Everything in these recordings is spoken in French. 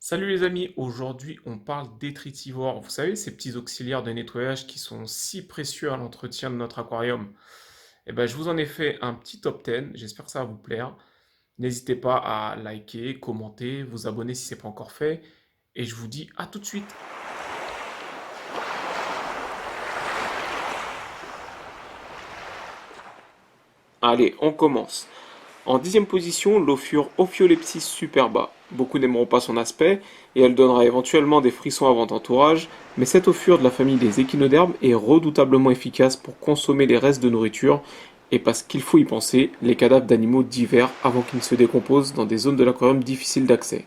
Salut les amis, aujourd'hui on parle détritivores. Vous savez, ces petits auxiliaires de nettoyage qui sont si précieux à l'entretien de notre aquarium. Eh ben, je vous en ai fait un petit top 10, j'espère que ça va vous plaire. N'hésitez pas à liker, commenter, vous abonner si ce n'est pas encore fait. Et je vous dis à tout de suite. Allez, on commence. En dixième position, l'Ophur Ophiolepsis superba. Beaucoup n'aimeront pas son aspect, et elle donnera éventuellement des frissons à votre entourage, mais cette ophure de la famille des échinodermes est redoutablement efficace pour consommer les restes de nourriture, et parce qu'il faut y penser, les cadavres d'animaux divers avant qu'ils ne se décomposent dans des zones de l'aquarium difficiles d'accès.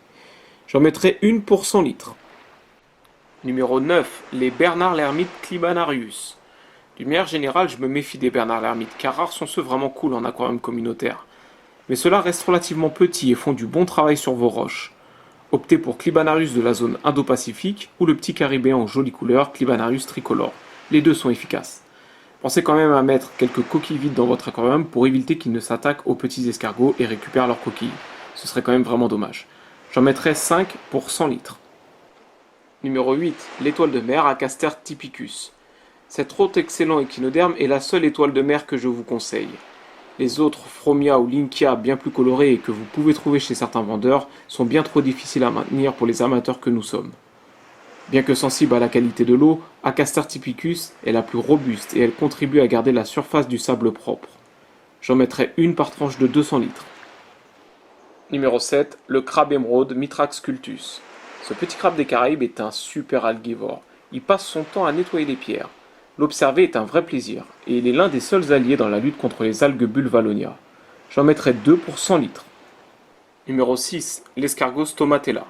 J'en mettrai une pour 100 litres. Numéro 9, les Bernard l'ermite Clibanarius. D'une manière générale, je me méfie des Bernard l'ermite, car rares sont ceux vraiment cool en aquarium communautaire. Mais ceux-là restent relativement petits et font du bon travail sur vos roches. Optez pour Clibanarius de la zone Indo-Pacifique ou le petit caribéen aux jolies couleurs Clibanarius tricolore. Les deux sont efficaces. Pensez quand même à mettre quelques coquilles vides dans votre aquarium pour éviter qu'ils ne s'attaquent aux petits escargots et récupèrent leurs coquilles. Ce serait quand même vraiment dommage. J'en mettrai 5 pour 100 litres. Numéro 8, l'étoile de mer Acaster typicus. Cet autre excellent échinoderme est la seule étoile de mer que je vous conseille. Les autres, Fromia ou Lynchia, bien plus colorés et que vous pouvez trouver chez certains vendeurs, sont bien trop difficiles à maintenir pour les amateurs que nous sommes. Bien que sensible à la qualité de l'eau, Acaster typicus est la plus robuste et elle contribue à garder la surface du sable propre. J'en mettrai une par tranche de 200 litres. Numéro 7, le crabe émeraude Mitrax cultus. Ce petit crabe des Caraïbes est un super algivore. Il passe son temps à nettoyer les pierres. L'observer est un vrai plaisir, et il est l'un des seuls alliés dans la lutte contre les algues Bulvalonia. J'en mettrai 2 pour 100 litres. Numéro 6, l'escargot stomatella.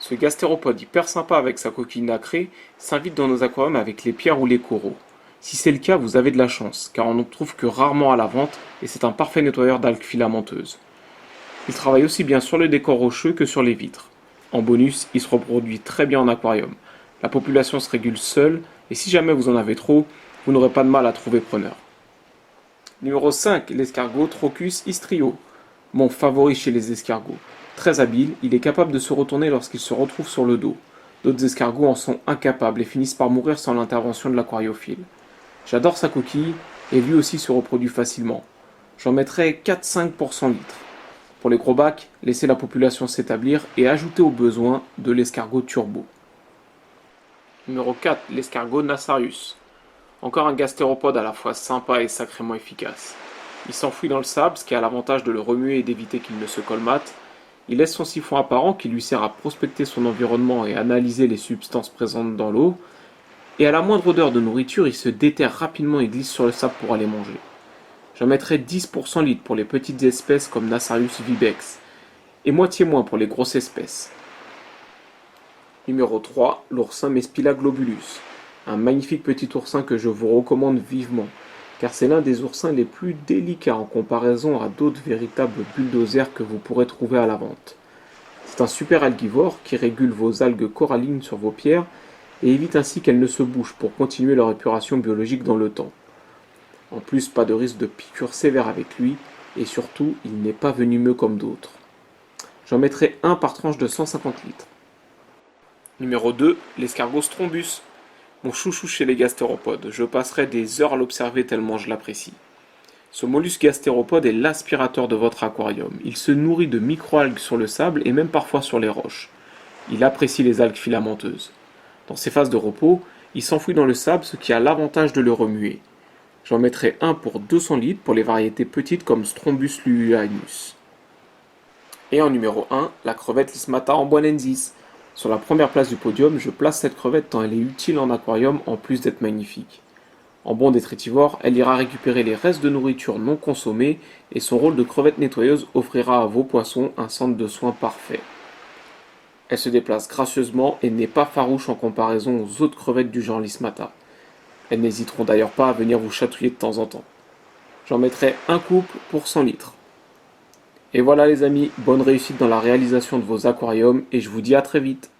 Ce gastéropode hyper sympa avec sa coquille nacrée s'invite dans nos aquariums avec les pierres ou les coraux. Si c'est le cas, vous avez de la chance, car on n'en trouve que rarement à la vente, et c'est un parfait nettoyeur d'algues filamenteuses. Il travaille aussi bien sur le décor rocheux que sur les vitres. En bonus, il se reproduit très bien en aquarium. La population se régule seule, et si jamais vous en avez trop, vous n'aurez pas de mal à trouver preneur. Numéro 5, l'escargot Trochus istrio. Mon favori chez les escargots. Très habile, il est capable de se retourner lorsqu'il se retrouve sur le dos. D'autres escargots en sont incapables et finissent par mourir sans l'intervention de l'aquariophile. J'adore sa coquille, et lui aussi se reproduit facilement. J'en mettrai 4-5 pour 100 litres. Pour les gros bacs, laissez la population s'établir et ajoutez au besoin de l'escargot turbo. Numéro 4, l'escargot Nassarius. Encore un gastéropode à la fois sympa et sacrément efficace. Il s'enfuit dans le sable, ce qui a l'avantage de le remuer et d'éviter qu'il ne se colmate. Il laisse son siphon apparent qui lui sert à prospecter son environnement et analyser les substances présentes dans l'eau. Et à la moindre odeur de nourriture, il se déterre rapidement et glisse sur le sable pour aller manger. J'en mettrai 10 pour 100 litres pour les petites espèces comme Nassarius vibex, et moitié moins pour les grosses espèces. Numéro 3, l'oursin Mespila globulus. Un magnifique petit oursin que je vous recommande vivement, car c'est l'un des oursins les plus délicats en comparaison à d'autres véritables bulldozers que vous pourrez trouver à la vente. C'est un super algivore qui régule vos algues corallines sur vos pierres et évite ainsi qu'elles ne se bougent pour continuer leur épuration biologique dans le temps. En plus, pas de risque de piqûre sévère avec lui, et surtout, il n'est pas venimeux comme d'autres. J'en mettrai un par tranche de 150 litres. Numéro 2, l'escargot Strombus. Mon chouchou chez les gastéropodes, je passerai des heures à l'observer tellement je l'apprécie. Ce mollusque gastéropode est l'aspirateur de votre aquarium. Il se nourrit de microalgues sur le sable et même parfois sur les roches. Il apprécie les algues filamenteuses. Dans ses phases de repos, il s'enfouit dans le sable, ce qui a l'avantage de le remuer. J'en mettrai un pour 200 litres pour les variétés petites comme Strombus luanus. Et en numéro 1, la crevette Lismata amboinensis. Sur la première place du podium, je place cette crevette tant elle est utile en aquarium en plus d'être magnifique. En bon détritivore, elle ira récupérer les restes de nourriture non consommés et son rôle de crevette nettoyeuse offrira à vos poissons un centre de soins parfait. Elle se déplace gracieusement et n'est pas farouche en comparaison aux autres crevettes du genre Lismata. Elles n'hésiteront d'ailleurs pas à venir vous chatouiller de temps en temps. J'en mettrai un couple pour 100 litres. Et voilà les amis, bonne réussite dans la réalisation de vos aquariums et je vous dis à très vite.